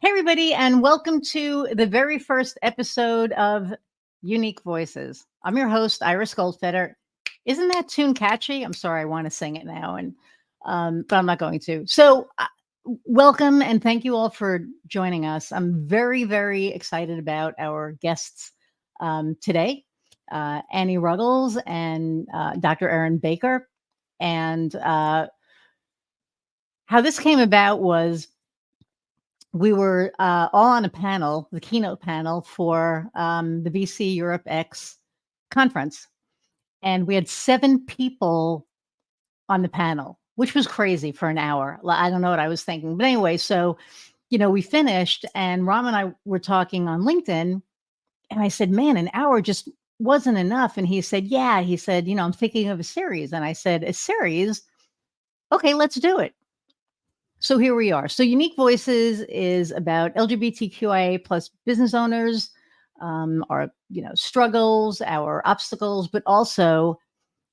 Hey, everybody, and welcome to the very first episode of Unique Voices. I'm your host, Iris Goldfeder. Isn't that tune catchy? I'm sorry, I want to sing it now, but I'm not going to. So, welcome and thank you all for joining us. I'm very, very excited about our guests today, Annie Ruggles and Dr. Erin Baker. And how this came about was we were all on a panel, the keynote panel for the VC Europe X conference. And we had 7 people on the panel, which was crazy for an hour. I don't know what I was thinking. But anyway, so, we finished and Ram and I were talking on LinkedIn. And I said, man, an hour just wasn't enough. And he said, yeah, I'm thinking of a series. And I said, a series? Okay, let's do it. So here we are. So Unique Voices is about LGBTQIA plus business owners, our struggles, our obstacles, but also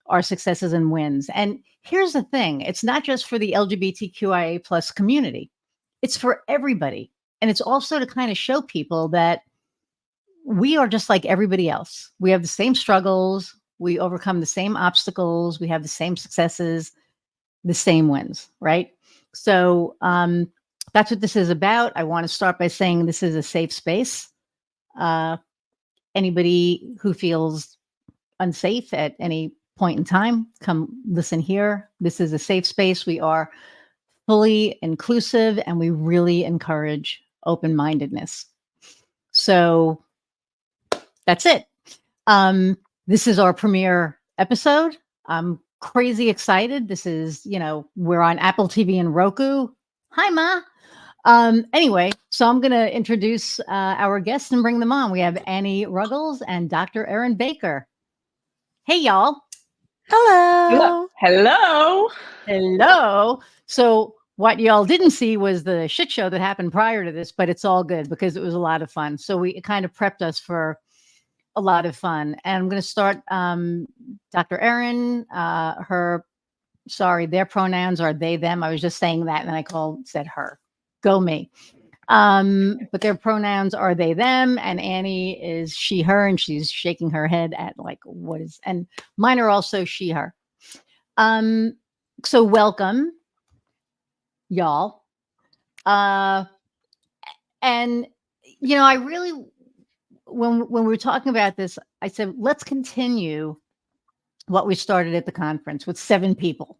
our successes and wins. And here's the thing: it's not just for the LGBTQIA plus community; it's for everybody, and it's also to kind of show people that we are just like everybody else. We have the same struggles, we overcome the same obstacles, we have the same successes, the same wins, right? So that's what this is about. I want to start by saying this is a safe space. Anybody who feels unsafe at any point in time, come listen here. This is a safe space. We are fully inclusive and we really encourage open-mindedness. So that's it. This is our premiere episode. I'm crazy excited. This is, we're on Apple TV and Roku. Hi, Ma. Anyway, so I'm going to introduce our guests and bring them on. We have Annie Ruggles and Dr. Erin Baker. Hey, y'all. Hello. Hello. Hello. So what y'all didn't see was the shit show that happened prior to this, but it's all good because it was a lot of fun. So it kind of prepped us for a lot of fun. And I'm going to start Dr. Erin, their pronouns are they, them. I was just saying that and I said her. Go me. But their pronouns are they, them, and Annie is she, her, and she's shaking her head at and mine are also she, her. So welcome, y'all. And I really, when we were talking about this, I said, let's continue what we started at the conference with 7 people,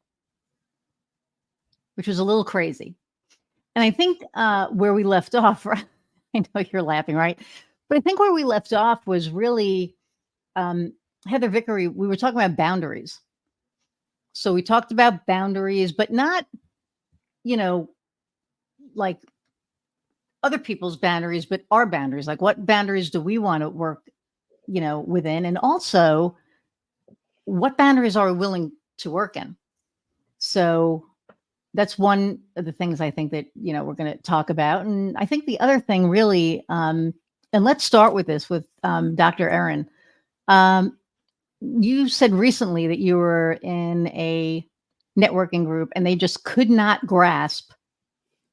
which was a little crazy. And I think where we left off, I know you're laughing, right? But I think where we left off was really Heather Vickery. We were talking about boundaries. So we talked about boundaries, but not, like other people's boundaries, but our boundaries. Like what boundaries do we want to work, within? And also what boundaries are we willing to work in? So that's one of the things I think that, we're going to talk about. And I think the other thing really, and let's start with this with Dr. Erin. You said recently that you were in a networking group and they just could not grasp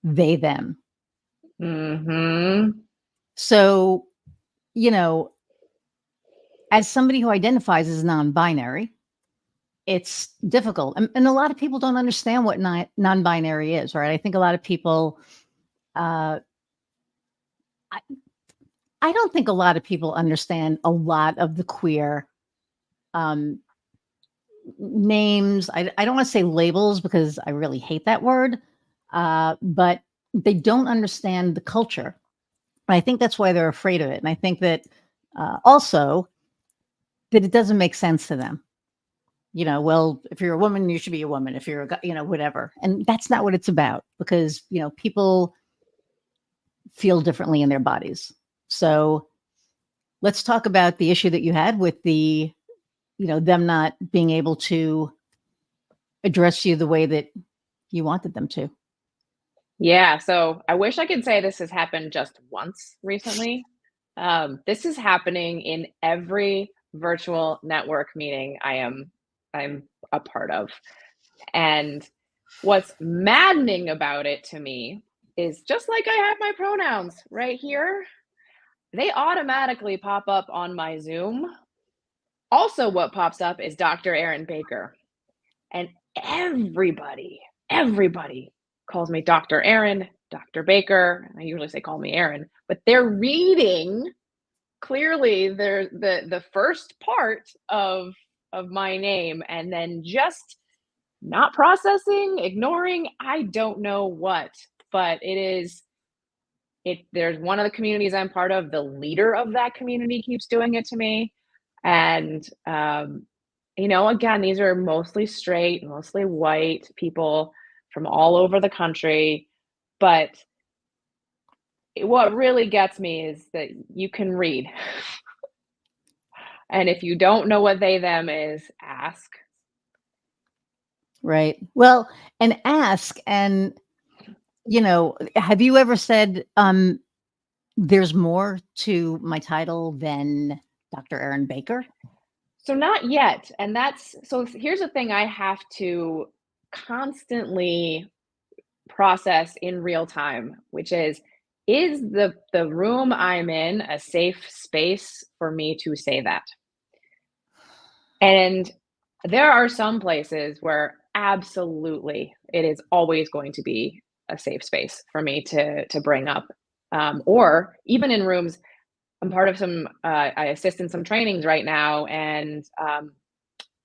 they, them. Mm-hmm. So, as somebody who identifies as non-binary, it's difficult. And a lot of people don't understand what non-binary is, right? I think a lot of people, I don't think a lot of people understand a lot of the queer names. I don't want to say labels because I really hate that word, but they don't understand the culture. And I think that's why they're afraid of it. And I think that also that it doesn't make sense to them. Well, if you're a woman, you should be a woman. If you're a guy, whatever. And that's not what it's about because, people feel differently in their bodies. So let's talk about the issue that you had with the, them not being able to address you the way that you wanted them to. Yeah. So I wish I could say this has happened just once recently. This is happening in every virtual network meeting I'm a part of. And what's maddening about it to me is just like I have my pronouns right here, they automatically pop up on my Zoom. Also, what pops up is Dr. Erin Baker. And everybody calls me Dr. Erin, Dr. Baker. I usually say call me Erin, but they're reading clearly the first part of my name and then just not processing, ignoring, I don't know what, but there's one of the communities I'm part of, the leader of that community keeps doing it to me. And again, these are mostly straight, mostly white people from all over the country. But what really gets me is that you can read. And if you don't know what they, them is, ask. Right. Well, and ask, and, have you ever said, there's more to my title than Dr. Erin Baker? So not yet. And so here's the thing I have to constantly process in real time, which is the room I'm in a safe space for me to say that? And there are some places where absolutely it is always going to be a safe space for me to bring up. Or even in rooms, I'm part of I assist in some trainings right now, and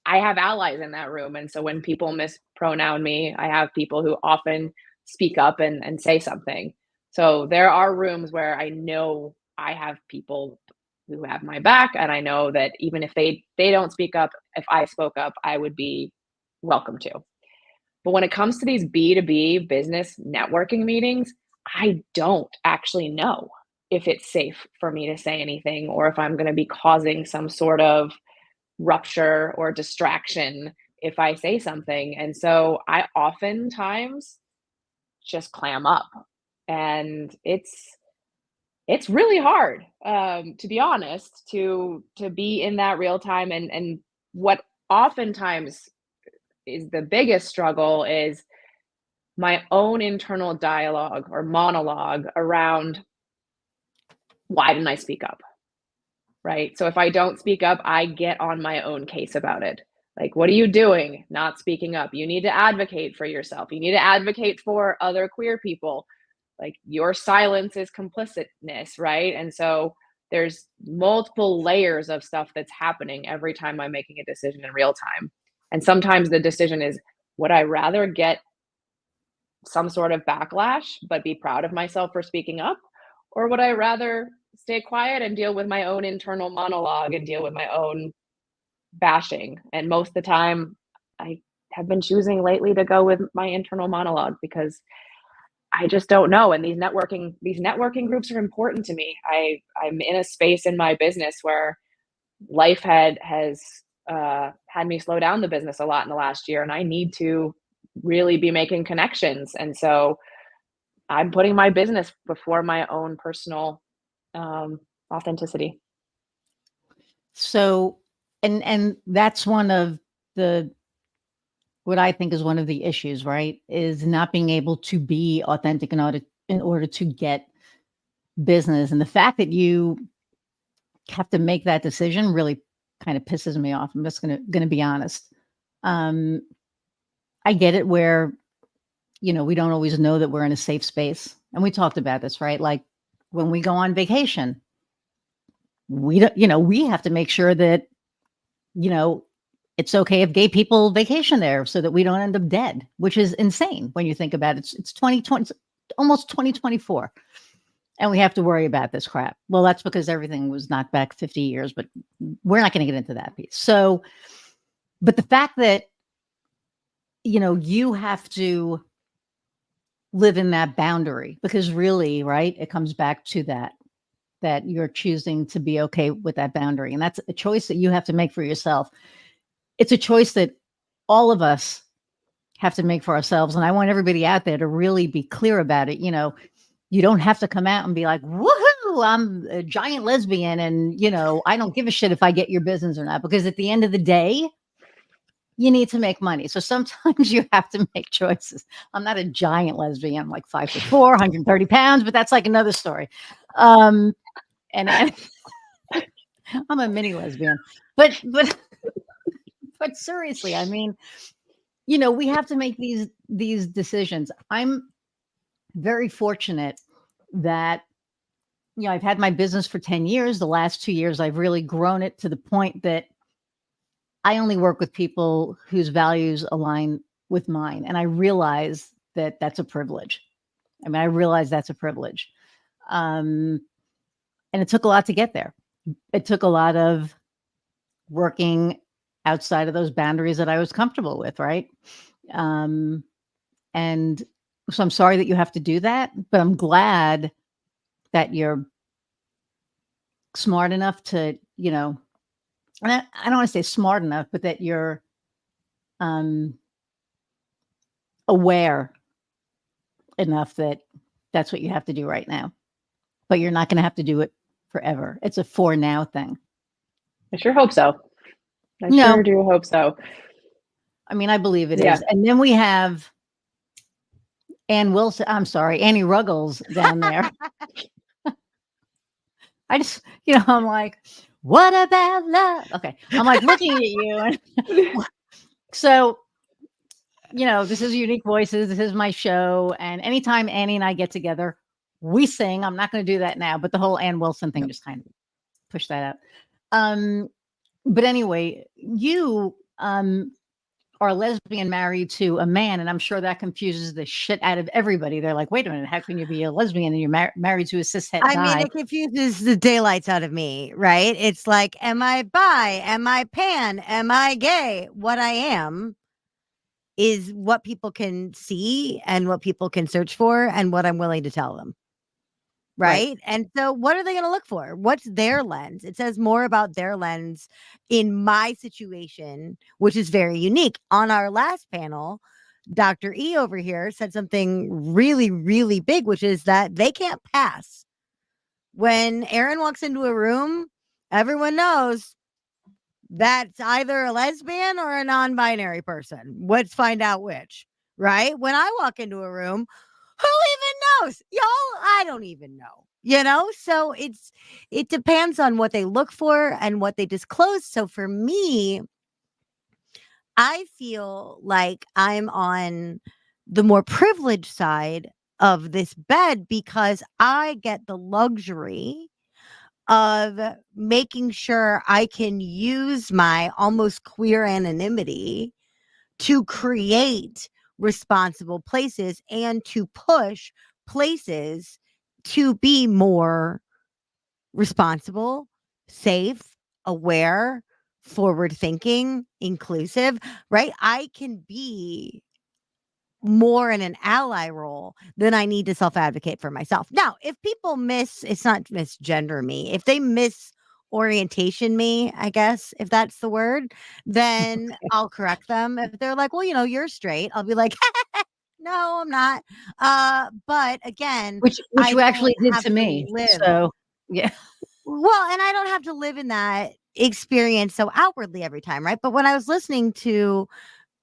I have allies in that room. And so when people mispronoun me, I have people who often speak up and say something. So there are rooms where I know I have people who have my back, and I know that even if they don't speak up, if I spoke up, I would be welcome to. But when it comes to these B2B business networking meetings, I don't actually know if it's safe for me to say anything, or if I'm going to be causing some sort of rupture or distraction if I say something. And so I oftentimes just clam up, and it's really hard, to be honest, to be in that real time. And what oftentimes is the biggest struggle is my own internal dialogue or monologue around, why didn't I speak up? Right? So if I don't speak up, I get on my own case about it. Like, what are you doing not speaking up? You need to advocate for yourself. You need to advocate for other queer people. Like, your silence is complicitness, right? And so there's multiple layers of stuff that's happening every time I'm making a decision in real time. And sometimes the decision is, would I rather get some sort of backlash but be proud of myself for speaking up? Or would I rather stay quiet and deal with my own internal monologue and deal with my own bashing? And most of the time, I have been choosing lately to go with my internal monologue, because I just don't know. And these networking groups are important to me. I'm in a space in my business where life has had me slow down the business a lot in the last year, and I need to really be making connections. And so I'm putting my business before my own personal authenticity. So, and that's one of what I think is one of the issues, right? Is not being able to be authentic in order to get business. And the fact that you have to make that decision really kind of pisses me off. I'm just gonna be honest. I get it where, we don't always know that we're in a safe space. And we talked about this, right? Like, when we go on vacation, we don't, we have to make sure that, it's okay if gay people vacation there so that we don't end up dead, which is insane when you think about it. It's 2020, almost 2024. And we have to worry about this crap. Well, that's because everything was knocked back 50 years, but we're not going to get into that piece. So, but the fact that, you have to live in that boundary, because really, right, it comes back to that you're choosing to be okay with that boundary. And that's a choice that you have to make for yourself. It's a choice that all of us have to make for ourselves. And I want everybody out there to really be clear about it. You don't have to come out and be like, woohoo, I'm a giant lesbian. And, I don't give a shit if I get your business or not, because at the end of the day, you need to make money. So sometimes you have to make choices. I'm not a giant lesbian. I'm like 5'4", 130 pounds, but that's like another story. And I'm a mini lesbian, but seriously, I mean, we have to make these decisions. I'm very fortunate that, I've had my business for 10 years. The last 2 years, I've really grown it to the point that I only work with people whose values align with mine. And I realize that that's a privilege. I mean, I realize that's a privilege. And it took a lot to get there. It took a lot of working outside of those boundaries that I was comfortable with, right? And so I'm sorry that you have to do that, but I'm glad that you're smart enough to, and I don't want to say smart enough, but that you're aware enough that that's what you have to do right now. But you're not going to have to do it forever. It's a for now thing. I sure hope so. I No. sure do hope so. I mean, I believe it Yeah. is. And then we have Annie Ruggles down there. I just, I'm like, what about love? Okay. I'm like looking at you. And so, this is Unique Voices. This is my show. And anytime Annie and I get together, we sing. I'm not going to do that now, but the whole Ann Wilson thing just kind of pushed that out. But anyway, you are a lesbian married to a man, and I'm sure that confuses the shit out of everybody. They're like, wait a minute, how can you be a lesbian and you're married to a cishet guy? I mean, it confuses the daylights out of me, right? It's like, am I bi? Am I pan? Am I gay? What I am is what people can see and what people can search for and what I'm willing to tell them. Right. And so what are they going to look for? What's their lens? It says more about their lens in my situation, which is very unique. On our last panel, Dr. E over here said something really, really big, which is that they can't pass. When Aaron walks into a room, everyone knows that's either a lesbian or a non-binary person. Let's find out which, right? When I walk into a room, who even knows? Y'all, I don't even know, So it depends on what they look for and what they disclose. So for me, I feel like I'm on the more privileged side of this bed because I get the luxury of making sure I can use my almost queer anonymity to create responsible places and to push places to be more responsible, safe, aware, forward thinking, inclusive, right? I can be more in an ally role than I need to self-advocate for myself. Now, if people it's not misgender me, if they orientation me, I guess, if that's the word, then I'll correct them. If they're like, well, you're straight, I'll be like, no, I'm not. But again, which you actually did to me. So yeah. Well, and I don't have to live in that experience so outwardly every time, right? But when I was listening to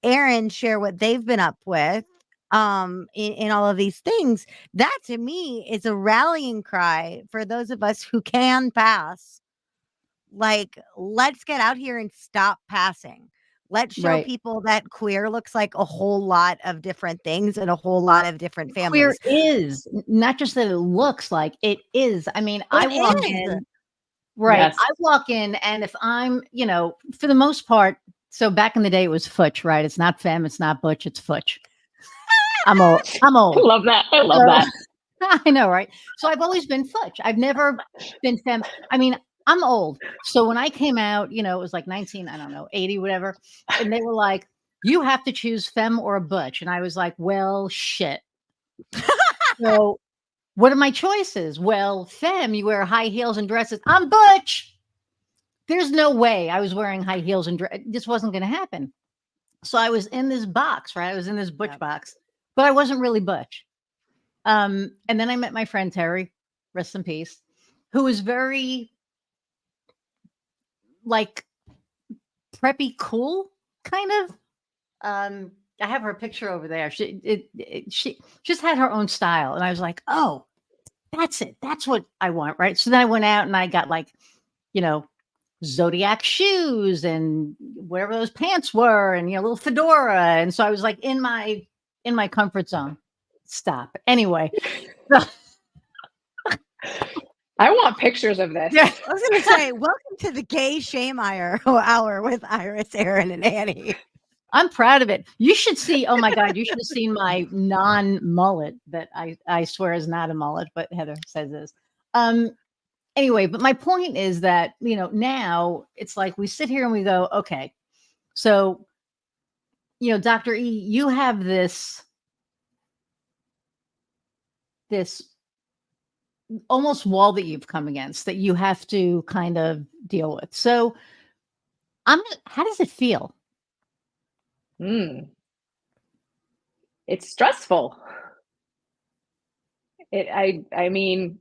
Aaron share what they've been up with in all of these things, that to me is a rallying cry for those of us who can pass. Like, let's get out here and stop passing. Let's show people that queer looks like a whole lot of different things and a whole lot of different families. Queer is not just that it looks like, it is. I mean, I walk in. Right. Yes. I walk in, and if I'm, for the most part, so back in the day it was futch, right? It's not femme, it's not butch, it's futch. I'm old. I love that. I love that. I know, right? So I've always been futch. I've never been femme. I mean, I'm old. So when I came out, it was like 80, whatever. And they were like, you have to choose femme or a butch. And I was like, well, shit. So what are my choices? Well, femme, you wear high heels and dresses. I'm butch. There's no way I was wearing high heels and this wasn't going to happen. So I was in this box, right? I was in this butch box, but I wasn't really butch. And then I met my friend Terry, rest in peace, who was very like preppy cool, kind of. I have her picture over there. She just had her own style, and I was like, oh, that's it. That's what I want, right? So then I went out and I got like, you know, Zodiac shoes and whatever those pants were, and little fedora, and so I was like in my comfort zone. Stop. Anyway, I want pictures of this. yeah. I was going to say, welcome to the gay shame hour with Iris, Aaron, and Annie. I'm proud of it. You should see. Oh my God, you should have seen my non-mullet that I swear is not a mullet, but Heather says is. Anyway, but my point is that now it's like we sit here and we go, okay, so Dr. E, you have this almost wall that you've come against that you have to kind of deal with. So how does it feel? It's stressful. I mean,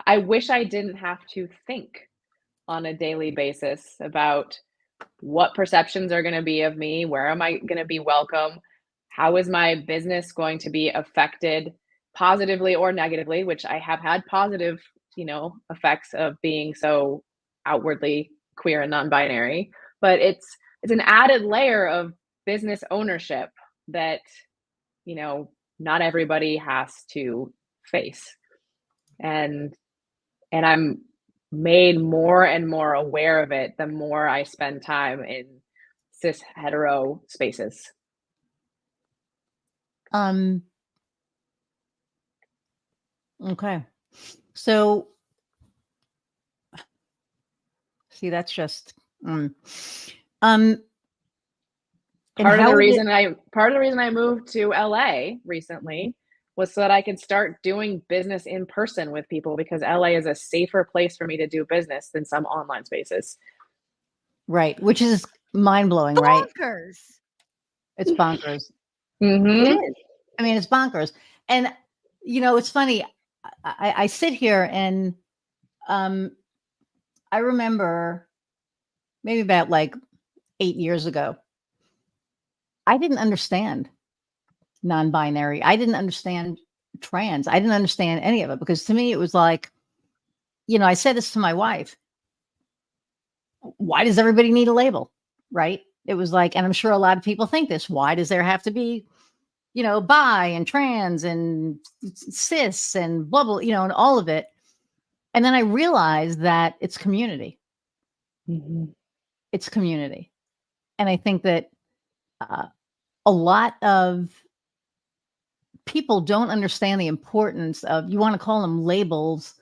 I wish I didn't have to think on a daily basis about what perceptions are going to be of me, where am I going to be welcome, how is my business going to be affected positively or negatively, which I have had positive, effects of being so outwardly queer and non-binary, but it's an added layer of business ownership that, not everybody has to face. And I'm made more and more aware of it the more I spend time in cis hetero spaces. Okay. So see, that's just part of the reason I moved to LA recently was so that I could start doing business in person with people, because LA is a safer place for me to do business than some online spaces. Right, which is mind-blowing, right? Bonkers. It's bonkers. Mm-hmm. It is. I mean, it's bonkers. And it's funny. I sit here and I remember maybe about like 8 years ago, I didn't understand non-binary. I didn't understand trans. I didn't understand any of it, because to me it was like, I said this to my wife. Why does everybody need a label? Right? It was like, and I'm sure a lot of people think this, why does there have to be, bi and trans and cis and blah, blah, and all of it. And then I realized that it's community. Mm-hmm. It's community. And I think that a lot of people don't understand the importance of, you want to call them labels.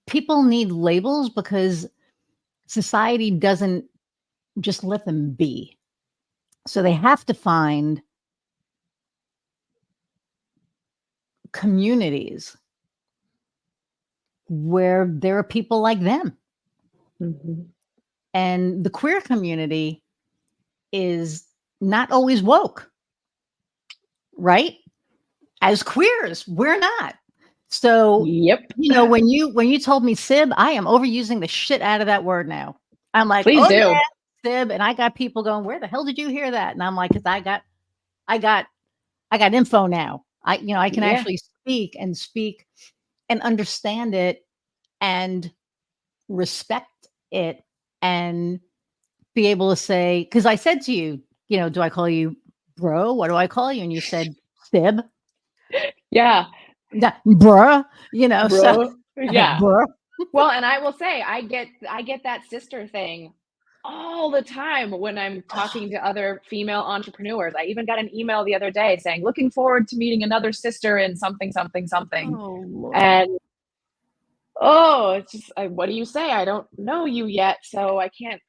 People need labels because society doesn't just let them be. So they have to find communities where there are people like them. Mm-hmm. And the queer community is not always woke, right? As queers, we're not. So, yep. When you told me SIB, I am overusing the shit out of that word now. I'm like, please do. Yeah, SIB. And I got people going, where the hell did you hear that? And I'm like, because I got info now. I can actually speak and understand it and respect it and be able to say, because I said to you, do I call you bro? What do I call you? And you said SIB. Yeah. Bruh, Bro. so yeah. Bruh. Well, and I will say, I get that sister thing all the time when I'm talking to other female entrepreneurs. I even got an email the other day saying, looking forward to meeting another sister in something, something, something. Oh, Lord. And it's just, what do you say? I don't know you yet, so I can't,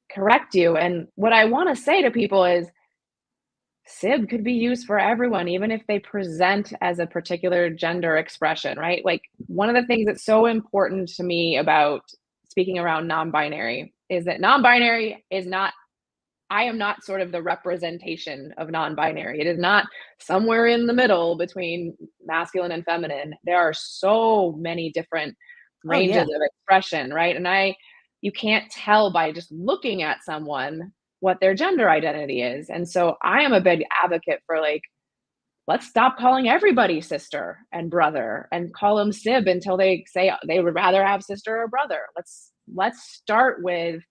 correct you. And what I want to say to people is, SIB could be used for everyone, even if they present as a particular gender expression, right? Like, one of the things that's so important to me about speaking around non-binary is that non-binary is not, I am not sort of the representation of non-binary. It is not somewhere in the middle between masculine and feminine. There are so many different ranges of expression, right? And you can't tell by just looking at someone what their gender identity is. And so I am a big advocate for like, let's stop calling everybody sister and brother and call them sib until they say they would rather have sister or brother. Let's start with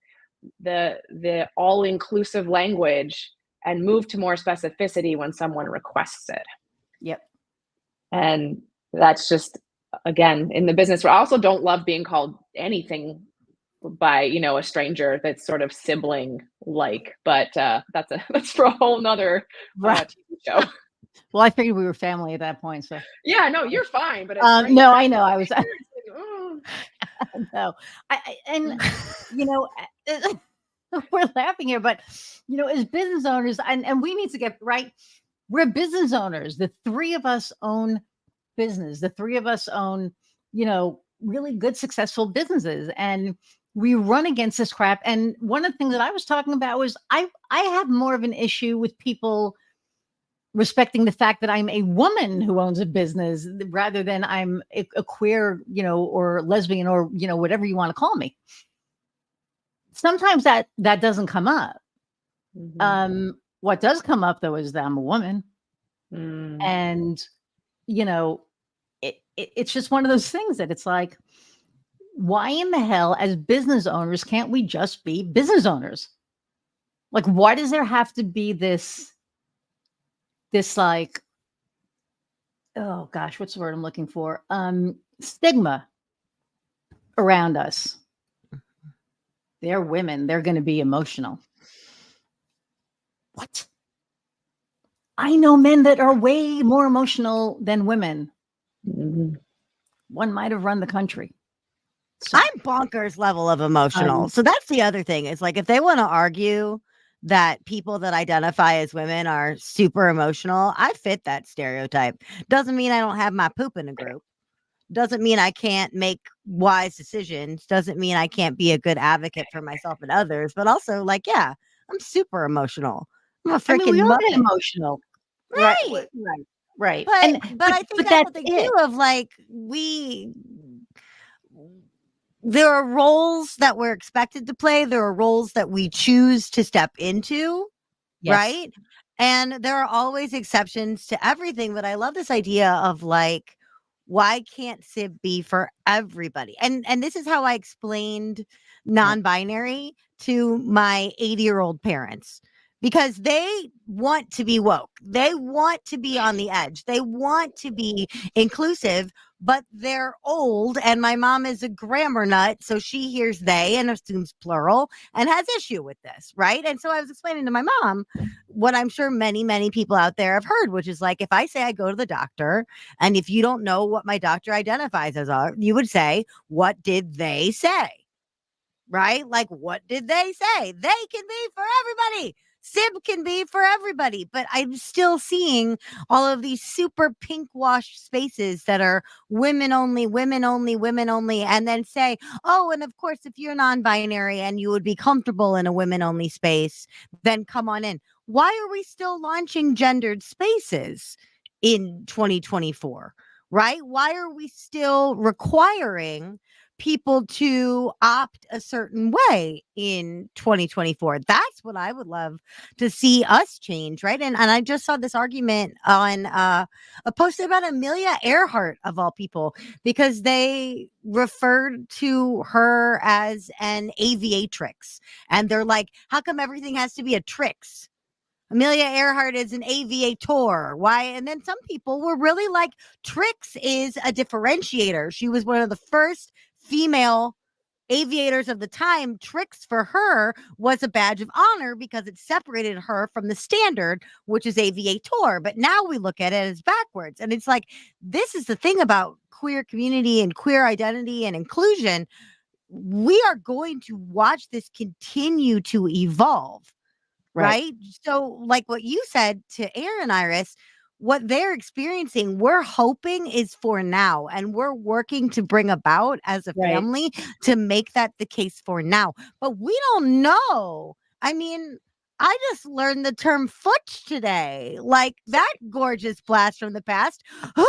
the all-inclusive language and move to more specificity when someone requests it. Yep. And that's just, again, in the business where I also don't love being called anything by, a stranger that's sort of sibling like, but that's for a whole nother Right. TV show. Well, I figured we were family at that point. So yeah, no, you're fine. But no, I know. I was. oh. No, and we're laughing here, but as business owners, and we need to get right. We're business owners. The three of us own business. The three of us own, really good, successful businesses, and we run against this crap. And one of the things that I was talking about was I have more of an issue with people respecting the fact that I'm a woman who owns a business rather than I'm a queer, or lesbian, or, whatever you want to call me. Sometimes that doesn't come up. Mm-hmm. What does come up though is that I'm a woman. Mm. And, it's just one of those things that it's like, why in the hell as business owners can't we just be business owners? Like, why does there have to be this like, oh gosh, what's the word I'm looking for? Stigma around us. They're women. They're going to be emotional. What? I know men that are way more emotional than women. Mm-hmm. One might have run the country. So, I'm bonkers level of emotional. So that's the other thing. It's like, if they want to argue that people that identify as women are super emotional, I fit that stereotype. Doesn't mean I don't have my poop in a group. Doesn't mean I can't make wise decisions. Doesn't mean I can't be a good advocate for myself and others. But also, like, yeah, I'm super emotional. I'm a freaking we all get muppet. emotional. Right. Right. But I think that's the thing too of like, there are roles that we're expected to play. There are roles that we choose to step into. Yes. Right. And there are always exceptions to everything. But I love this idea of like, why can't SIB be for everybody? And this is how I explained non-binary to my 80-year-old parents, because they want to be woke. They want to be on the edge. They want to be inclusive, but they're old. And my mom is a grammar nut. So she hears they and assumes plural and has issue with this. Right. And so I was explaining to my mom what I'm sure many, many people out there have heard, which is like, if I say I go to the doctor, and if you don't know what my doctor identifies as, you would say, what did they say? Right? Like, what did they say? They can be for everybody. SIB can be for everybody, but I'm still seeing all of these super pink washed spaces that are women only, women only, women only, and then say, oh, and of course, if you're non-binary and you would be comfortable in a women only space, then come on in. Why are we still launching gendered spaces in 2024? Right? Why are we still requiring people to opt a certain way in 2024? That's what I would love to see us change, right? And I just saw this argument on a post about Amelia Earhart, of all people, because they referred to her as an aviatrix. And they're like, how come everything has to be a trix? Amelia Earhart is an aviator. Why? And then some people were really like, trix is a differentiator. She was one of the first female aviators of the time. Trix for her was a badge of honor because it separated her from the standard, which is aviator. But now we look at it as backwards. And it's like, this is the thing about queer community and queer identity and inclusion. We are going to watch this continue to evolve. Right. So like what you said to Aaron, Iris, what they're experiencing, we're hoping is for now. And we're working to bring about as a family to make that the case for now. But we don't know. I mean, I just learned the term fooch today. Like, that gorgeous blast from the past. Who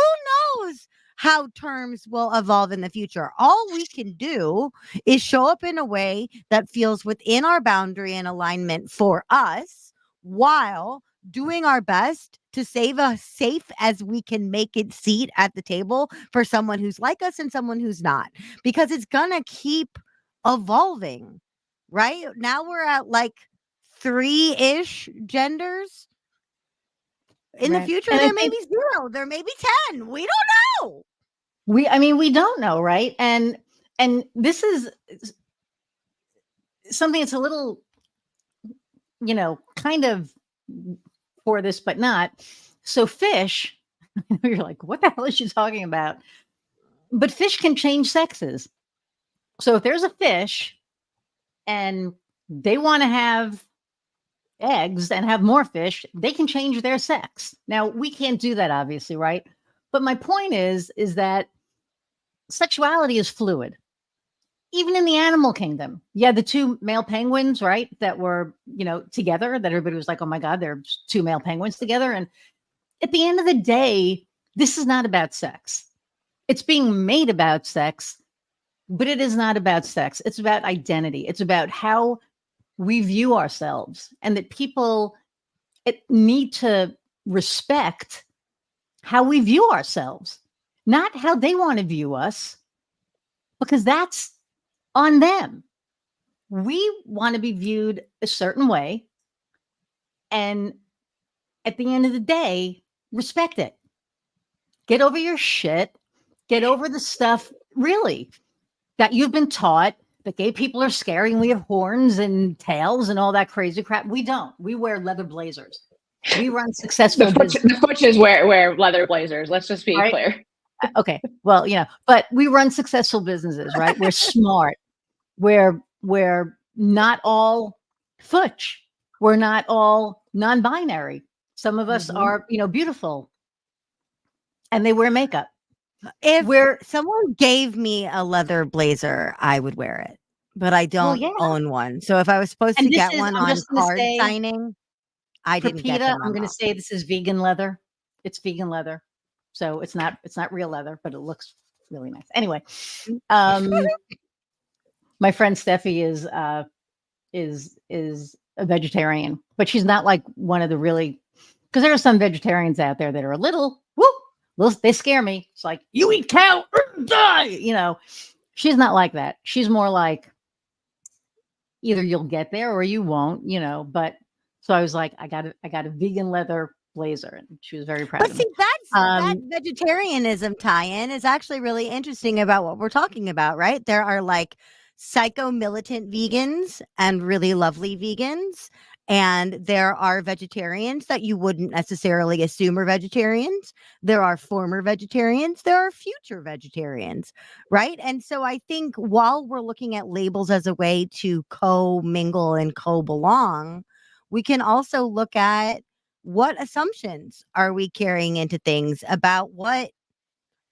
knows how terms will evolve in the future. All we can do is show up in a way that feels within our boundary and alignment for us, while doing our best to save a safe as we can make it seat at the table for someone who's like us and someone who's not, because it's gonna keep evolving. Right now we're at like 3-ish genders. In the Right. future, And I there may think be 0, there may be 10. We don't know. we don't know, right? And this is something that's a little, kind of for this, but not. So fish, you're like, what the hell is she talking about? But fish can change sexes. So if there's a fish and they want to have eggs and have more fish, they can change their sex. Now, we can't do that, obviously, right? But my point is that sexuality is fluid. Even in the animal kingdom, yeah, the 2 male penguins, right, that were, together, that everybody was like, oh my God, there's 2 male penguins together. And at the end of the day, this is not about sex. It's being made about sex, but it is not about sex. It's about identity. It's about how we view ourselves, and that people need to respect how we view ourselves, not how they want to view us, because that's on them. We want to be viewed a certain way. And at the end of the day, respect it. Get over your shit. Get over the stuff, really, that you've been taught that gay people are scary and we have horns and tails and all that crazy crap. We don't. We wear leather blazers. We run successful businesses. The Butches wear leather blazers. Let's just be clear. Okay. Well, but we run successful businesses, right? We're smart. We're not all futch. We're not all non-binary. Some of us are, beautiful, and they wear makeup. If someone gave me a leather blazer, I would wear it, but I don't own one. So if I was supposed to get one on card signing, I didn't get them. I'm going to say this is vegan leather. It's vegan leather, so it's not real leather, but it looks really nice. Anyway, my friend Steffi is a vegetarian, but she's not like one of the really, because there are some vegetarians out there that are a little, they scare me. It's like, you eat cow, die. She's not like that. She's more like, either you'll get there or you won't, but so I was like, I got a vegan leather blazer, and she was very proud of me. But see, that vegetarianism tie-in is actually really interesting about what we're talking about, right? There are like psycho militant vegans and really lovely vegans, and there are vegetarians that you wouldn't necessarily assume are vegetarians. There are former vegetarians. There are future vegetarians, right? And so I think while we're looking at labels as a way to co-mingle and co-belong, we can also look at what assumptions are we carrying into things about what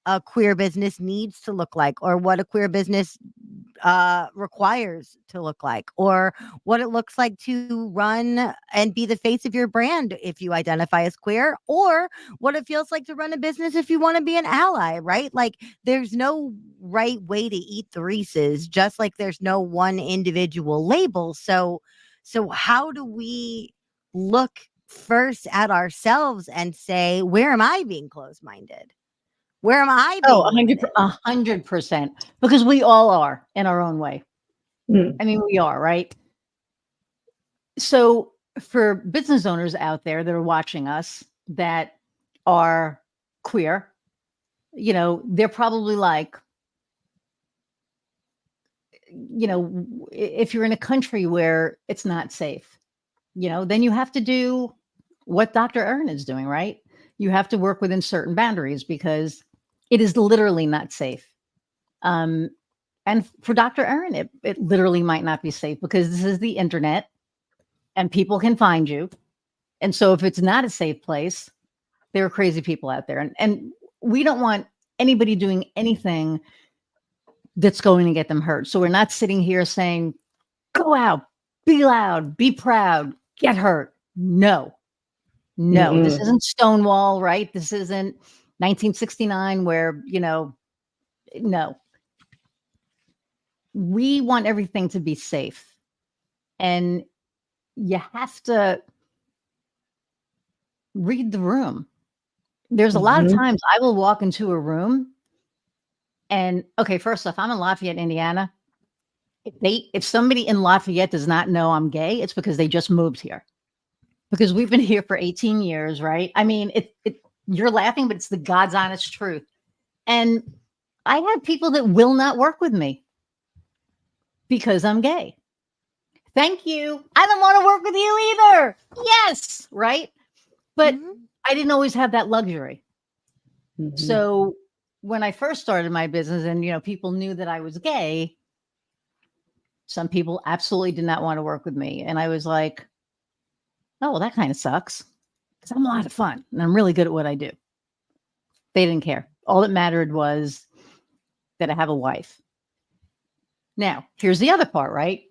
a queer business needs to look like, or what a queer business requires to look like, or what it looks like to run and be the face of your brand if you identify as queer, or what it feels like to run a business if you want to be an ally, right? Like there's no right way to eat the Reese's, just like there's no one individual label. So how do we look first at ourselves and say, where am I being closed-minded? Where am I being 100%, because we all are in our own way. I mean, we are, right? So for business owners out there that are watching us that are queer, they're probably like, if you're in a country where it's not safe, then you have to do what Dr. Erin is doing, right? You have to work within certain boundaries, because it is literally not safe. And for Dr. Erin, it literally might not be safe, because this is the internet and people can find you. And so if it's not a safe place, there are crazy people out there. And we don't want anybody doing anything that's going to get them hurt. So we're not sitting here saying, go out, be loud, be proud, get hurt. No, this isn't Stonewall, right? This isn't, 1969 where, no, we want everything to be safe. And you have to read the room. There's a lot of times I will walk into a room and, okay, first off, I'm in Lafayette, Indiana. If somebody in Lafayette does not know I'm gay, it's because they just moved here. Because we've been here for 18 years, right? I mean, you're laughing, but it's the God's honest truth. And I have people that will not work with me because I'm gay. Thank you. I don't want to work with you either. Yes, right? But I didn't always have that luxury. So when I first started my business and, people knew that I was gay, some people absolutely did not want to work with me. And I was like, oh, well, that kind of sucks because I'm a lot of fun and I'm really good at what I do. They didn't care. All that mattered was that I have a wife. Now, here's the other part, right?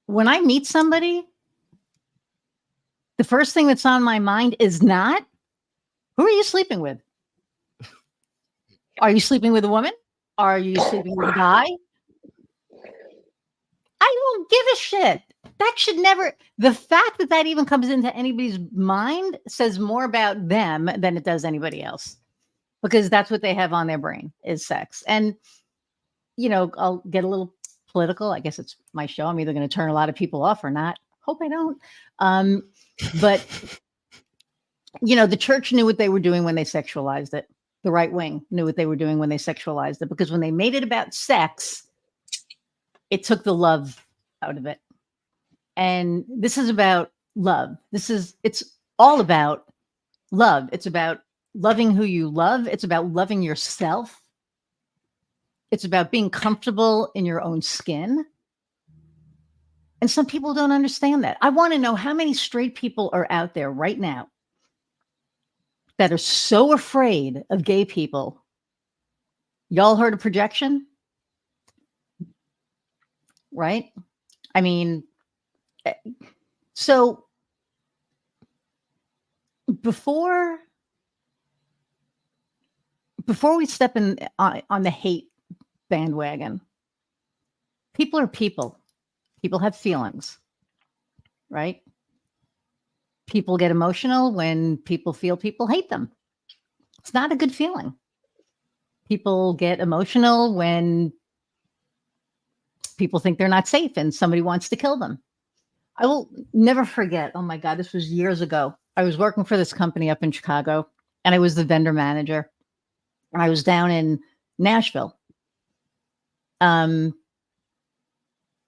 When I meet somebody, the first thing that's on my mind is not, who are you sleeping with? Are you sleeping with a woman? Are you sleeping with a guy? I don't give a shit. That should never, the fact that that even comes into anybody's mind says more about them than it does anybody else, because that's what they have on their brain is sex. And, I'll get a little political. I guess it's my show. I'm either going to turn a lot of people off or not. Hope I don't. But, the church knew what they were doing when they sexualized it. The right wing knew what they were doing when they sexualized it, because when they made it about sex, it took the love out of it. And this is about love. It's all about love. It's about loving who you love. It's about loving yourself. It's about being comfortable in your own skin. And some people don't understand that. I want to know how many straight people are out there right now that are so afraid of gay people. Y'all heard of projection? Right? I mean, so before we step in on the hate bandwagon, people are people. People have feelings, right? People get emotional when people feel people hate them. It's not a good feeling. People get emotional when people think they're not safe and somebody wants to kill them. I will never forget. Oh my God, this was years ago. I was working for this company up in Chicago and I was the vendor manager. I was down in Nashville.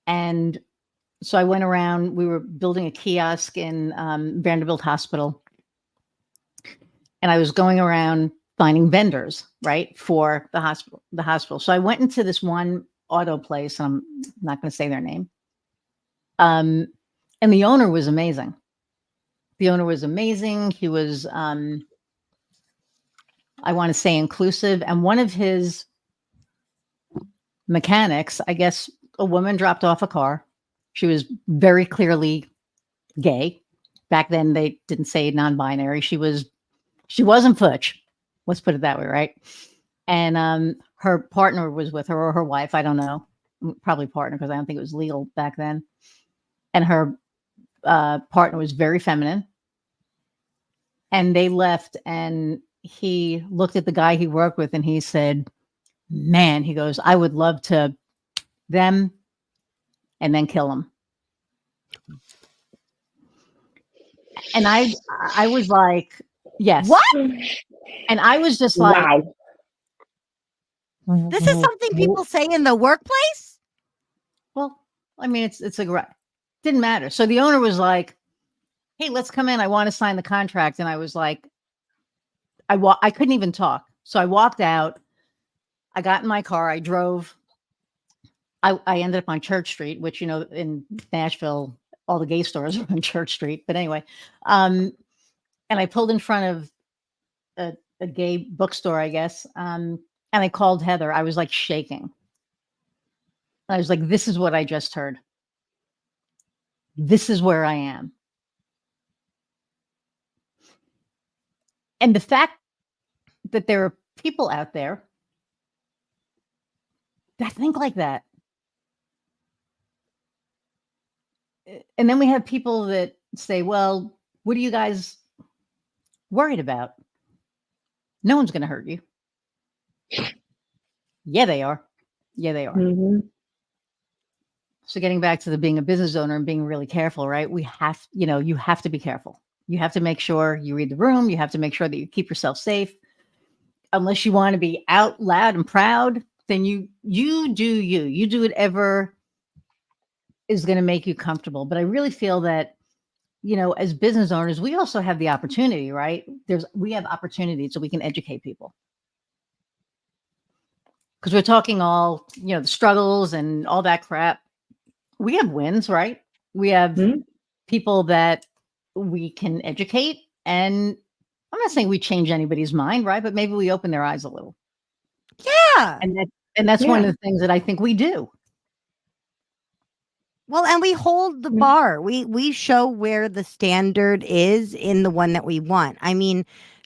And so I went around, we were building a kiosk in Vanderbilt Hospital. And I was going around finding vendors, right, for the hospital. So I went into this one auto place. I'm not going to say their name. And the owner was amazing. He was, I want to say, inclusive. And one of his mechanics, I guess a woman dropped off a car. She was very clearly gay. Back then, they didn't say non-binary. She wasn't Butch. Let's put it that way, right? And her partner was with her, or her wife. I don't know. Probably partner, because I don't think it was legal back then. And her partner was very feminine. And they left, and he looked at the guy he worked with, and he said, "Man," he goes, "I would love to them and then kill them." And I was like, yes. What? And I was just like, Wow. This is something people say in the workplace? Well, I mean, it's a didn't matter. So the owner was like, "Hey, let's come in. I want to sign the contract." And I was like, I couldn't even talk. So I walked out. I got in my car. I drove. I ended up on Church Street, which, in Nashville, all the gay stores are on Church Street. But anyway, and I pulled in front of a gay bookstore, I guess. And I called Heather. I was like shaking. I was like, this is what I just heard. This is where I am. And the fact that there are people out there that think like that. And then we have people that say, well, what are you guys worried about? No one's going to hurt you. Yeah, they are. Yeah, they are. Mm-hmm. So getting back to the being a business owner and being really careful, right? You have to be careful. You have to make sure you read the room. You have to make sure that you keep yourself safe. Unless you want to be out loud and proud, then you do whatever is going to make you comfortable. But I really feel that, as business owners, we also have the opportunity, right? We have opportunity so we can educate people. Because we're talking all, the struggles and all that crap. We have wins, right? We have people that we can educate. And I'm not saying we change anybody's mind, right? But maybe we open their eyes a little. Yeah. And that's one of the things that I think we do. Well, and we hold the bar. We show where the standard is in the one that we want. I mean,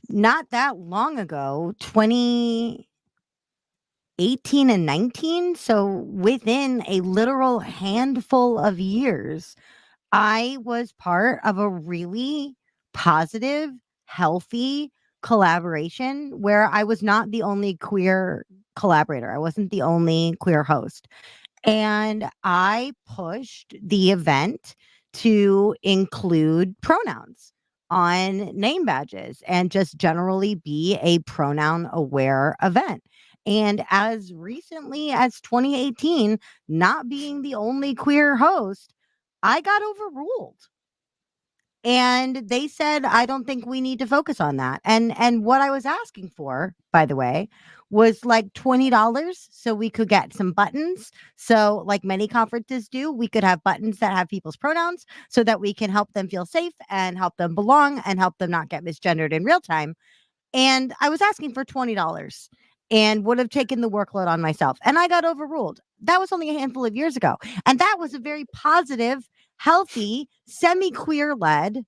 not that long ago, 2018 and 19. So within a literal handful of years, I was part of a really positive, healthy collaboration where I was not the only queer collaborator. I wasn't the only queer host. And I pushed the event to include pronouns on name badges and just generally be a pronoun aware event. And as recently as 2018, not being the only queer host, I got overruled. And they said, I don't think we need to focus on that. And what I was asking for, by the way, was like $20 so we could get some buttons. So like many conferences do, we could have buttons that have people's pronouns so that we can help them feel safe and help them belong and help them not get misgendered in real time. And I was asking for $20 and would have taken the workload on myself. And I got overruled. That was only a handful of years ago. And that was a very positive, healthy, semi-queer led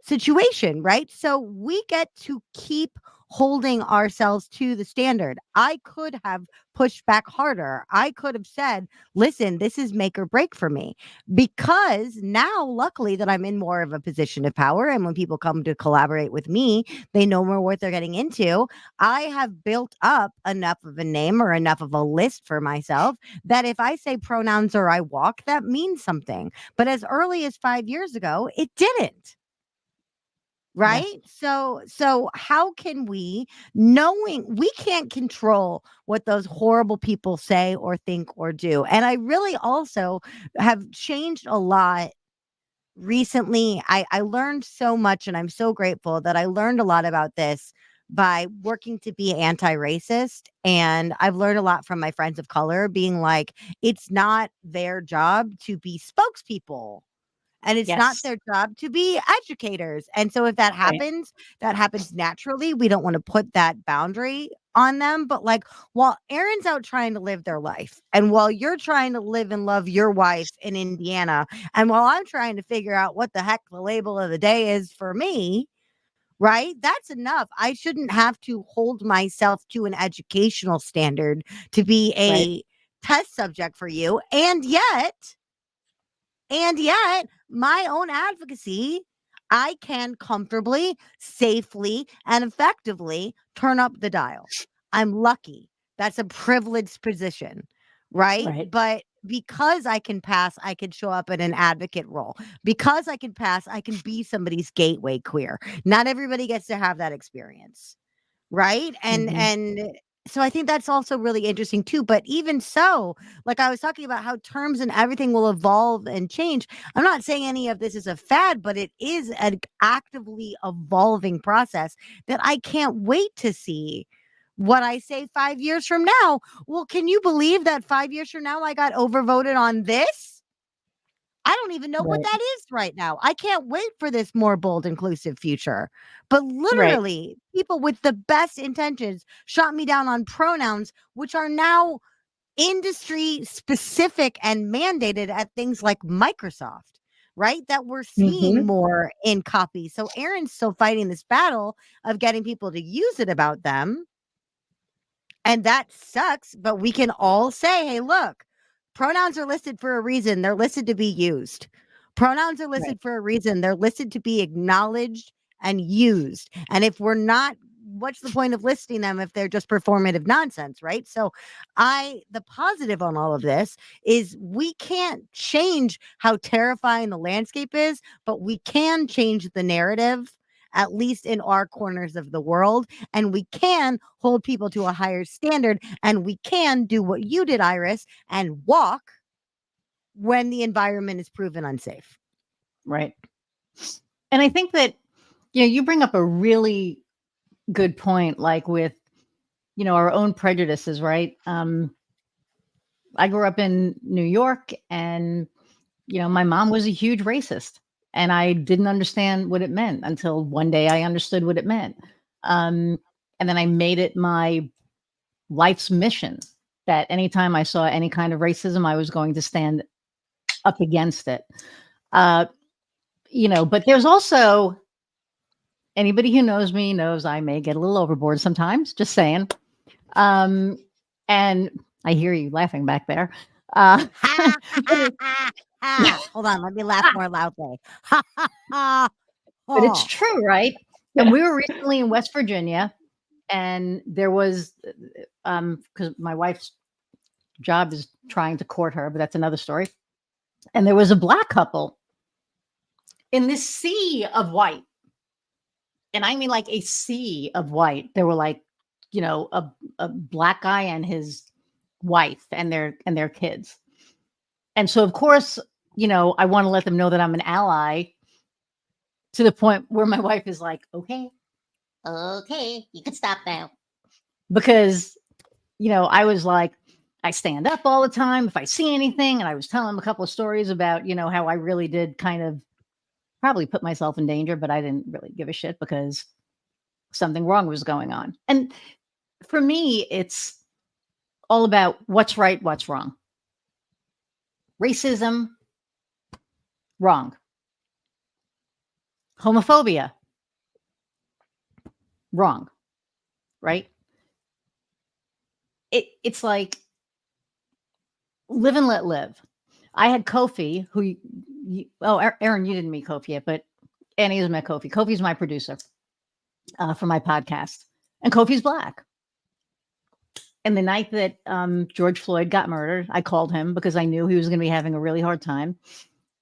situation, right? So we get to keep holding ourselves to the standard. I could have pushed back harder. I could have said, listen, this is make or break for me, because now, luckily, that I'm in more of a position of power. And when people come to collaborate with me, they know more what they're getting into. I have built up enough of a name or enough of a list for myself that if I say pronouns or I walk, that means something. But as early as 5 years ago, it didn't. Right. Yeah. So how can we, knowing we can't control what those horrible people say or think or do? And I really also have changed a lot recently. I learned so much, and I'm so grateful that I learned a lot about this by working to be anti-racist. And I've learned a lot from my friends of color being like, it's not their job to be spokespeople. And it's not their job to be educators. And so if that happens, that happens naturally. We don't want to put that boundary on them. But like, while Erin's out trying to live their life, and while you're trying to live and love your wife in Indiana, and while I'm trying to figure out what the heck the label of the day is for me, right? That's enough. I shouldn't have to hold myself to an educational standard to be a test subject for you. And yet, my own advocacy, I can comfortably, safely, and effectively turn up the dial. I'm lucky. That's a privileged position, right? But because I can pass, I can show up in an advocate role. Because I can pass, I can be somebody's gateway queer. Not everybody gets to have that experience, right? And so I think that's also really interesting too. But even so, like I was talking about how terms and everything will evolve and change. I'm not saying any of this is a fad, but it is an actively evolving process that I can't wait to see what I say 5 years from now. Well, can you believe that 5 years from now I got overvoted on this? I don't even know what that is right now. I can't wait for this more bold, inclusive future. But literally, people with the best intentions shot me down on pronouns, which are now industry specific and mandated at things like Microsoft, right? That we're seeing more in copy. So Aaron's still fighting this battle of getting people to use it about them. And that sucks, but we can all say, hey, look, pronouns are listed for a reason. They're listed to be used. Pronouns are listed for a reason. They're listed to be acknowledged and used. And if we're not, what's the point of listing them if they're just performative nonsense, right? So the positive on all of this is we can't change how terrifying the landscape is, but we can change the narrative, at least in our corners of the world. And we can hold people to a higher standard. And we can do what you did, Iris, and walk when the environment is proven unsafe. Right. And I think that, you bring up a really good point, like with, our own prejudices, right? I grew up in New York and, my mom was a huge racist. And I didn't understand what it meant until one day I understood what it meant. And then I made it my life's mission that anytime I saw any kind of racism, I was going to stand up against it. But there's also, anybody who knows me knows I may get a little overboard sometimes, just saying. And I hear you laughing back there. Hold on, let me laugh more loudly. But it's true, right? And we were recently in West Virginia, and there was, because my wife's job is trying to court her, but that's another story. And there was a Black couple in this sea of white. And I mean like a sea of white. There were like, a Black guy and his wife and their kids. And so of course, I want to let them know that I'm an ally, to the point where my wife is like, okay, you can stop now. Because, I was like, I stand up all the time if I see anything. And I was telling them a couple of stories about, how I really did kind of probably put myself in danger, but I didn't really give a shit because something wrong was going on. And for me, it's all about what's right, what's wrong. Racism, wrong. Homophobia, wrong. Right? It's like live and let live. I had Kofi, who, Aaron, you didn't meet Kofi yet, but Annie has met Kofi. Kofi's my producer for my podcast. And Kofi's Black. And the night that George Floyd got murdered, I called him because I knew he was going to be having a really hard time.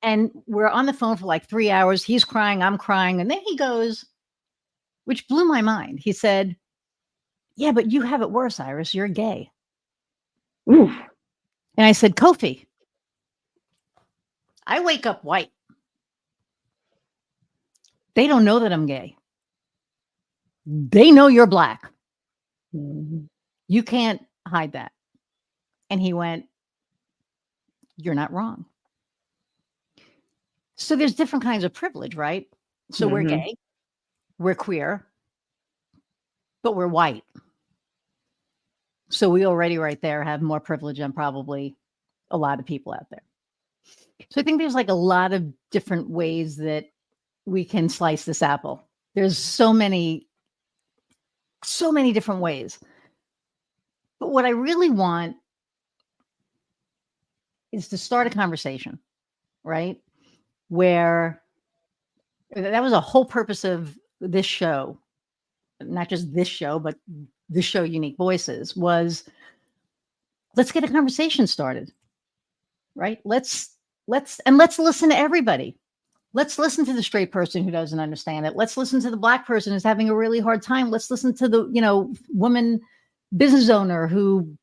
And we're on the phone for like 3 hours. He's crying, I'm crying. And then he goes, which blew my mind. He said, yeah, but you have it worse, Iris. You're gay. Oof. And I said, Kofi, I wake up white. They don't know that I'm gay. They know you're Black. Mm-hmm. You can't hide that. And he went, you're not wrong. So there's different kinds of privilege, right? So we're gay, we're queer, but we're white. So we already right there have more privilege than probably a lot of people out there. So I think there's like a lot of different ways that we can slice this apple. There's so many different ways. But what I really want is to start a conversation, right? Where that was a whole purpose of this show, not just this show, but the show Unique Voices, was let's get a conversation started, right? Let's listen to everybody. Let's listen to the straight person who doesn't understand it. Let's listen to the Black person who's having a really hard time. Let's listen to the, woman business owner who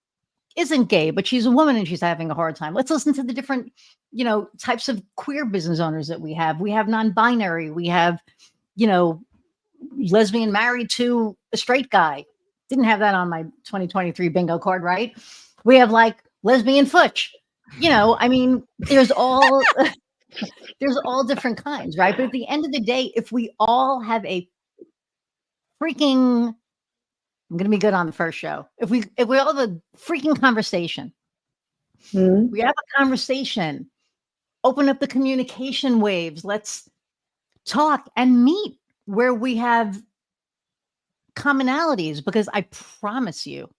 isn't gay, but she's a woman and she's having a hard time. Let's listen to the different, types of queer business owners that we have. We have non-binary. We have, lesbian married to a straight guy. Didn't have that on my 2023 bingo card, right? We have like lesbian futch. There's all there's all different kinds, right? But at the end of the day, if we all have a freaking, I'm going to be good on the first show. If we all have a freaking conversation, we have a conversation open up the communication waves. Let's talk and meet where we have commonalities, because I promise you,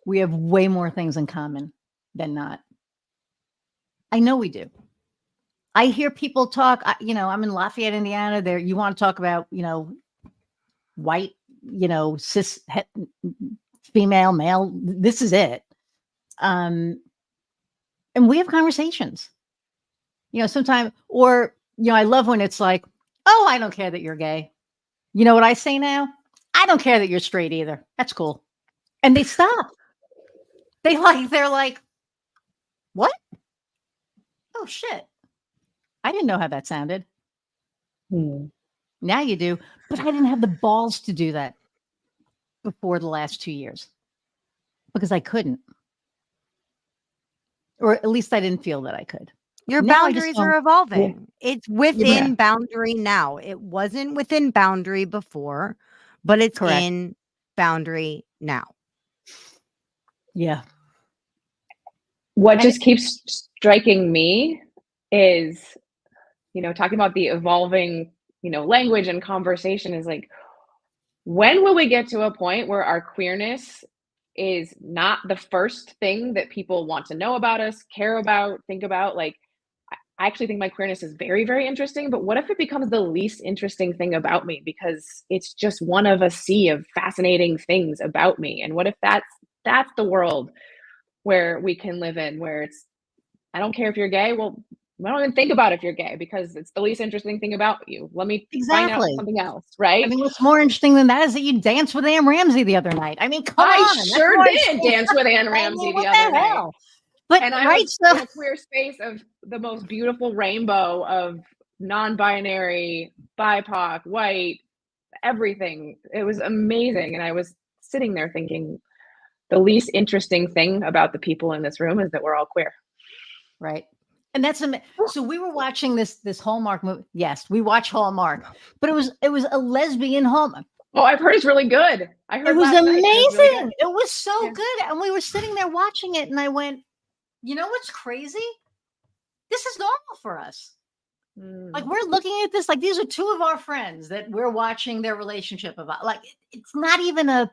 we have way more things in common than not. I know we do. I hear people talk, I'm in Lafayette, Indiana. There, you want to talk about, white, cis, female, male. This is it. And we have conversations, sometimes, or, I love when it's like, oh, I don't care that you're gay. You know what I say now? I don't care that you're straight either. That's cool. And they stop. They're like, what? Oh, shit. I didn't know how that sounded. Now you do. But I didn't have the balls to do that before the last 2 years because I couldn't. Or at least I didn't feel that I could. Your Now boundaries are evolving. It's within Yeah. boundary now. It wasn't within boundary before, but it's Correct. in boundary now. Yeah. What just keeps striking me is, talking about the evolving, language and conversation is like, when will we get to a point where our queerness is not the first thing that people want to know about us, care about, think about? Like, I actually think my queerness is very, very interesting, but what if it becomes the least interesting thing about me because it's just one of a sea of fascinating things about me? And what if that's the world where we can live in, where it's, I don't care if you're gay. Well, I don't even think about if you're gay because it's the least interesting thing about you. Let me find out something else, right? I mean, what's more interesting than that is that you danced with Ann Ramsey the other night. I mean, come on. I sure did dance with Ann Ramsey the other night. But and I was in a queer space of the most beautiful rainbow of non-binary, BIPOC, white, everything. It was amazing. And I was sitting there thinking, the least interesting thing about the people in this room is that we're all queer. Right. And that's so we were watching this Hallmark movie. Yes, we watch Hallmark, but it was a lesbian Hallmark. Oh, I've heard it's really good. I heard it was amazing. It was so good. And we were sitting there watching it and I went, you know what's crazy? This is normal for us. Like we're looking at this, like these are two of our friends that we're watching their relationship about. Like it's not even a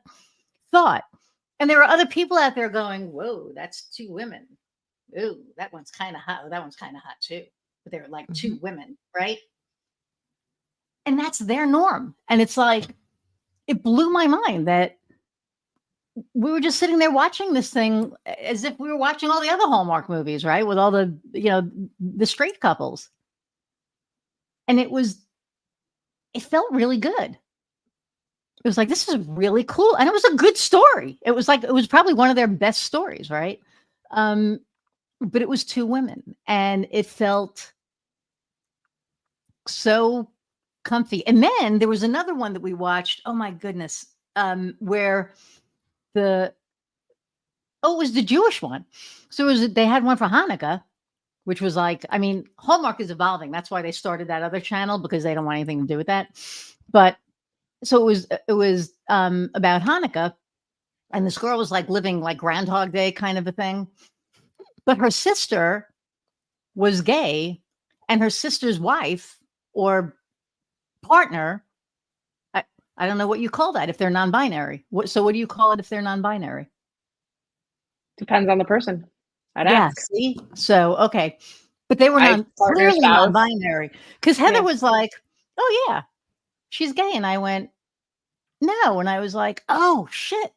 thought. And there are other people out there going, whoa, that's two women. Ooh, that one's kind of hot. Oh, that one's kind of hot too. But they're like two women, right? And that's their norm. And it's like, it blew my mind that we were just sitting there watching this thing as if we were watching all the other Hallmark movies, right? With all the, the straight couples. And it felt really good. It was like, this is really cool. And it was a good story. It was probably one of their best stories, right? But it was two women and it felt so comfy. And then there was another one that we watched. Oh my goodness. Where it was the Jewish one. So they had one for Hanukkah, which was like, I mean, Hallmark is evolving. That's why they started that other channel because they don't want anything to do with that. But so it was about Hanukkah and this girl was like living like Groundhog Day kind of a thing. But her sister was gay and her sister's wife or partner, I don't know what you call that if they're non-binary. So what do you call it if they're non-binary? Depends on the person. I'd ask. See? So, okay. But they were clearly non-binary. Because Heather was like, oh, yeah, she's gay. And I went, no. And I was like, oh, shit.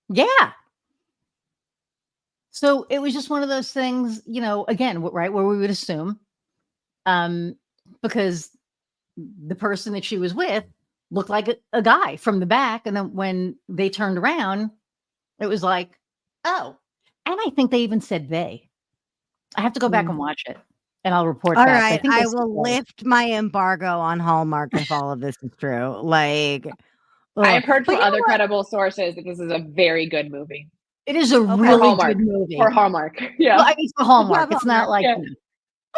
Yeah. So it was just one of those things, again, right, where we would assume, because the person that she was with looked like a guy from the back. And then when they turned around, it was like, oh. And I think they even said they. I have to go back and watch it, and I'll report back. All right, I will lift my embargo on Hallmark if all of this is true. Like, I've heard from other credible sources that this is a very good movie. It is a really good movie for Hallmark. Yeah, well, I mean for Hallmark. It's not like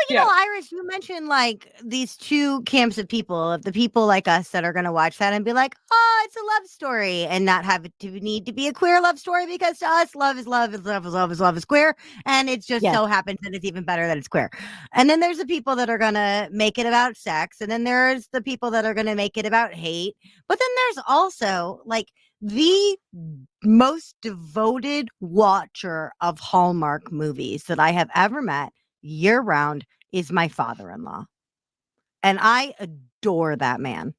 But Iris, you mentioned like these two camps of people, of the people like us that are going to watch that and be like, oh, it's a love story, and not have it to need to be a queer love story, because to us, love is love is love is love is love is queer. And it just so happens that it's even better that it's queer. And then there's the people that are going to make it about sex. And then there's the people that are going to make it about hate. But then there's also like the most devoted watcher of Hallmark movies that I have ever met year round is my father-in-law. And I adore that man.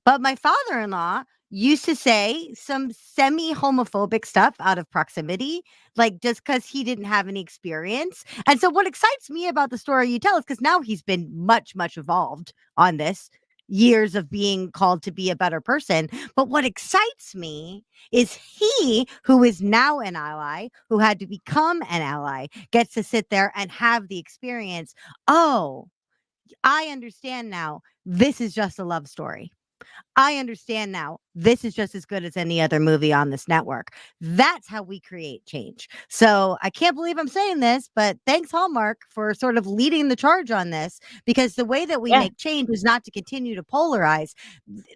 But my father-in-law used to say some semi-homophobic stuff out of proximity, like just because he didn't have any experience. And so what excites me about the story you tell is because now he's been much, much evolved on this, years of being called to be a better person. But what excites me is he, who is now an ally, who had to become an ally, gets to sit there and have the experience. Oh, I understand now. This is just a love story. I understand now. This is just as good as any other movie on this network. That's how we create change. So I can't believe I'm saying this, but thanks, Hallmark, for sort of leading the charge on this, because the way that we make change is not to continue to polarize.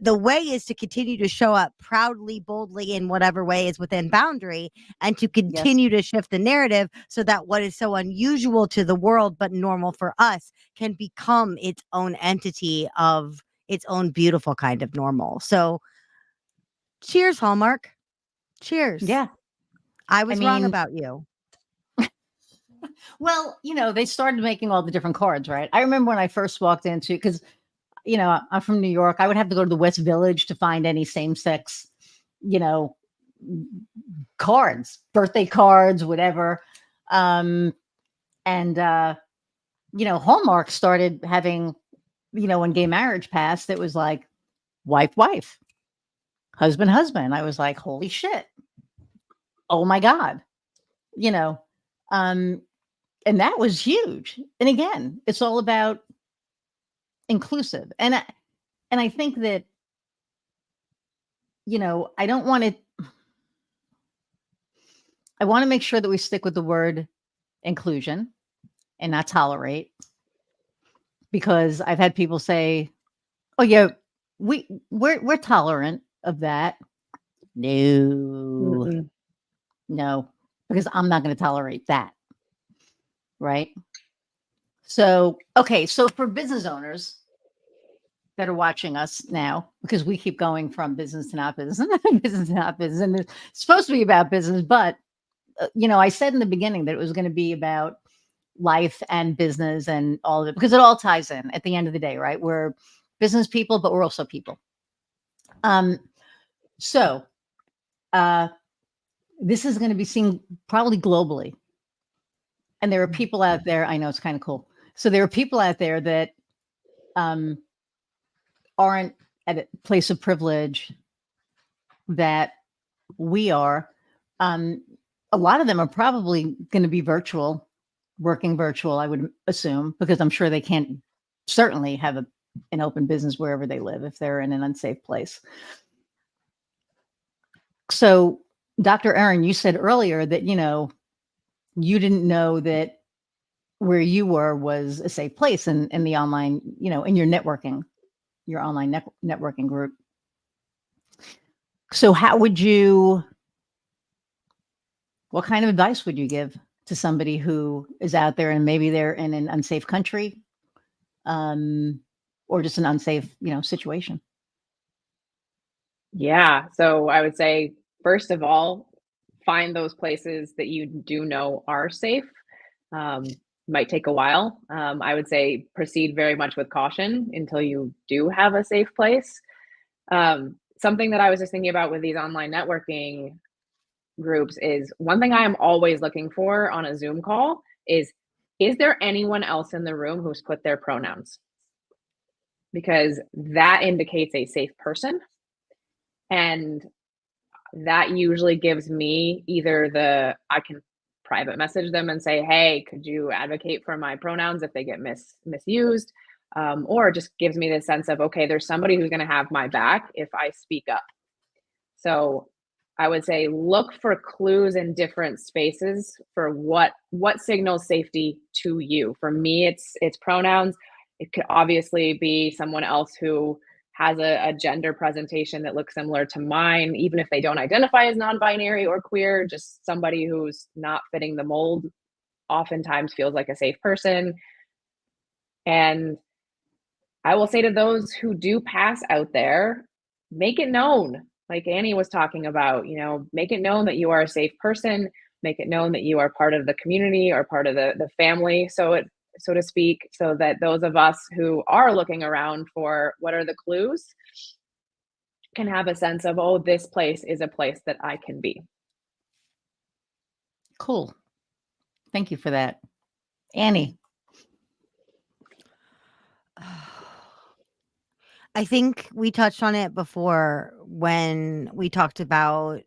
The way is to continue to show up proudly, boldly, in whatever way is within boundary, and to continue to shift the narrative so that what is so unusual to the world but normal for us can become its own entity of its own beautiful kind of normal. So cheers, Hallmark. Cheers. Yeah. I was wrong about you. Well, they started making all the different cards, right? I remember when I first walked into, because, I'm from New York. I would have to go to the West Village to find any same-sex, cards, birthday cards, whatever. Hallmark started having, when gay marriage passed, it was like wife, husband. I was like, holy shit. Oh my God. And that was huge. And again, it's all about inclusive. And I think that, I don't want to, I want to make sure that we stick with the word inclusion and not tolerate, because I've had people say, oh yeah, we're tolerant of that. No, no, because I'm not going to tolerate that. Right. So, okay. So for business owners that are watching us now, because we keep going from business to not business, business to not business, and it's supposed to be about business, but I said in the beginning that it was going to be about life and business and all of it, because it all ties in at the end of the day, right? We're business people, but we're also people. So this is going to be seen probably globally. And there are people out there, I know it's kind of cool. So there are people out there that aren't at a place of privilege that we are. A lot of them are probably going to be working virtual, I would assume, because I'm sure they can't certainly have an open business wherever they live if they're in an unsafe place. So, Dr. Erin, you said earlier that, you didn't know that where you were was a safe place in the online, in your networking, your online networking group. So what kind of advice would you give to somebody who is out there and maybe they're in an unsafe country, or just an unsafe, situation? Yeah. So I would say, first of all, find those places that you do know are safe. Might take a while. I would say proceed very much with caution until you do have a safe place. Something that I was just thinking about with these online networking groups is one thing I am always looking for on a Zoom call is there anyone else in the room who's put their pronouns? Because that indicates a safe person. And that usually gives me either I can private message them and say, hey, could you advocate for my pronouns if they get misused? Or it just gives me the sense of, okay, there's somebody who's going to have my back if I speak up. So I would say look for clues in different spaces for what signals safety to you. For me, it's pronouns. It could obviously be someone else who has a gender presentation that looks similar to mine, even if they don't identify as non-binary or queer. Just somebody who's not fitting the mold oftentimes feels like a safe person. And I will say to those who do pass out there, make it known. Like Annie was talking about, make it known that you are a safe person, make it known that you are part of the community or part of the family, so to speak, so that those of us who are looking around for what are the clues can have a sense of, oh, this place is a place that I can be. Cool. Thank you for that. Annie. I think we touched on it before when we talked about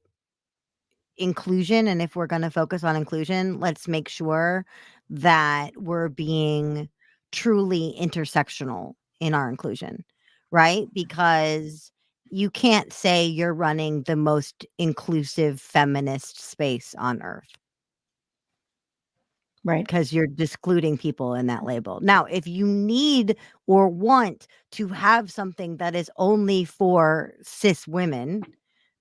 inclusion. And if we're going to focus on inclusion, let's make sure that we're being truly intersectional in our inclusion, right? Because you can't say you're running the most inclusive feminist space on earth. Right. Because you're excluding people in that label. Now, if you need or want to have something that is only for cis women,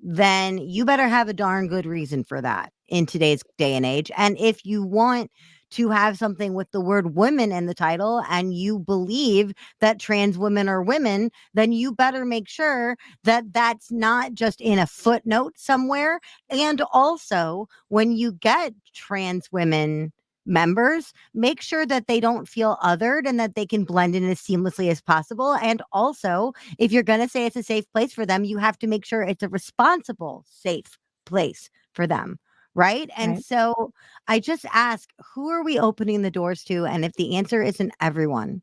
then you better have a darn good reason for that in today's day and age. And if you want to have something with the word women in the title and you believe that trans women are women, then you better make sure that that's not just in a footnote somewhere. And also, when you get trans women members, make sure that they don't feel othered and that they can blend in as seamlessly as possible. And also, if you're going to say it's a safe place for them, you have to make sure it's a responsible, safe place for them. Right. And Right. so I just ask, who are we opening the doors to? And if the answer isn't everyone,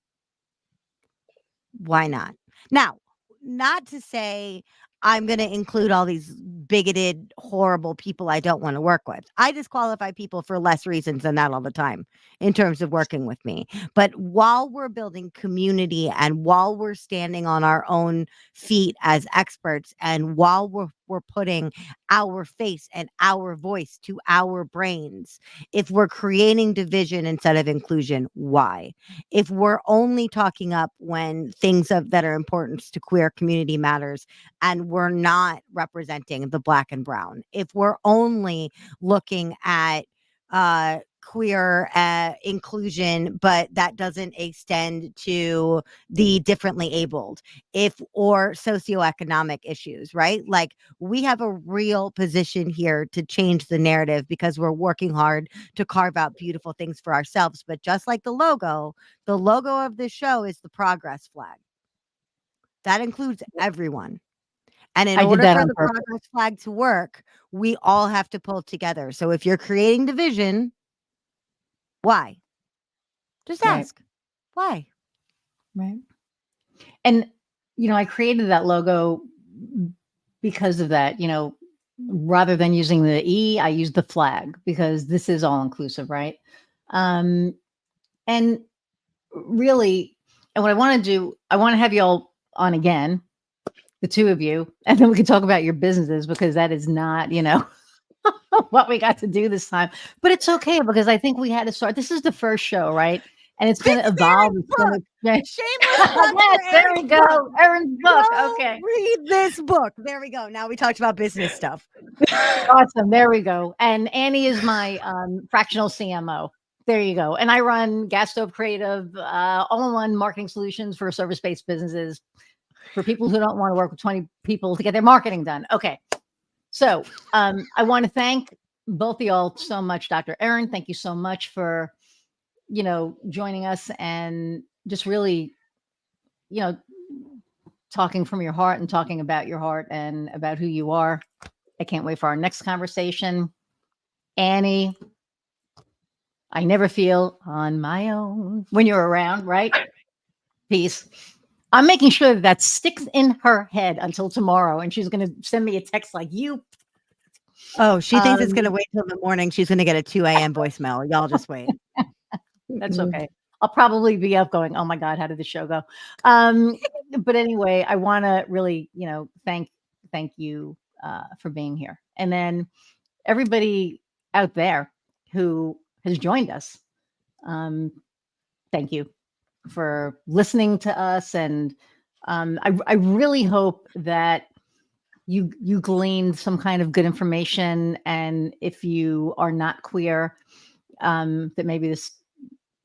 why not? Now, not to say I'm going to include all these bigoted, horrible people I don't want to work with. I disqualify people for less reasons than that all the time in terms of working with me. But while we're building community and while we're standing on our own feet as experts and while we're putting our face and our voice to our brains, if we're creating division instead of inclusion, why? If we're only talking up when things that are important to queer community matters and we're not representing the Black and brown, if we're only looking at queer inclusion, but that doesn't extend to the differently abled, or socioeconomic issues, right? Like, we have a real position here to change the narrative because we're working hard to carve out beautiful things for ourselves. But just like the logo of this show is the progress flag. That includes everyone. And in I did order that for on the purpose. progress flag to work, we all have to pull together. So if you're creating division, why? Just Right. ask. Why? Right. And, I created that logo because of that, rather than using the E, I used the flag because this is all inclusive, right? And really, and what I want to do, I want to have you all on again, the two of you, and then we can talk about your businesses because that is not, what we got to do this time. But it's okay because I think we had to start. This is the first show, right? And it's going to evolve. It's going to Shameless plug for yes, there we Erin's go. book. Erin's book. Go Okay. read this book. There we go. Now we talked about business stuff. Awesome. There we go. And Annie is my fractional CMO. There you go. And I run Gas Stove Creative, all-in-one marketing solutions for service-based businesses for people who don't want to work with 20 people to get their marketing done. Okay. So I want to thank both of y'all so much. Dr. Erin, thank you so much for, joining us and just really, talking from your heart and talking about your heart and about who you are. I can't wait for our next conversation. Annie, I never feel on my own when you're around, right? Peace. I'm making sure that sticks in her head until tomorrow. And she's going to send me a text like, you. Oh, she thinks it's going to wait till the morning. She's going to get a 2 a.m. voicemail. Y'all just wait. That's okay. I'll probably be up going, oh my God, how did the show go? But anyway, I want to really, thank you for being here. And then everybody out there who has joined us, thank you for listening to us. And I really hope that you gleaned some kind of good information. And if you are not queer, that maybe this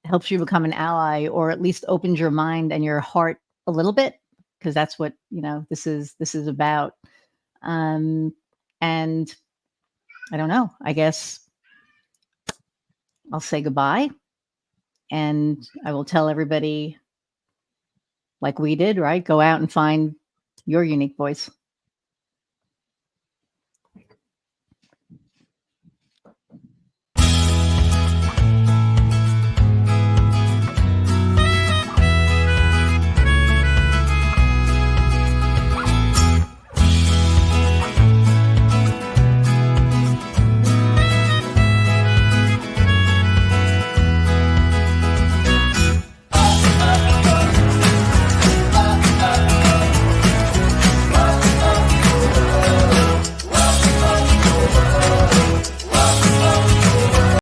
helps you become an ally, or at least opens your mind and your heart a little bit, because that's what, this is about. And I don't know, I guess I'll say goodbye, and I will tell everybody, like we did, right? Go out and find your unique voice.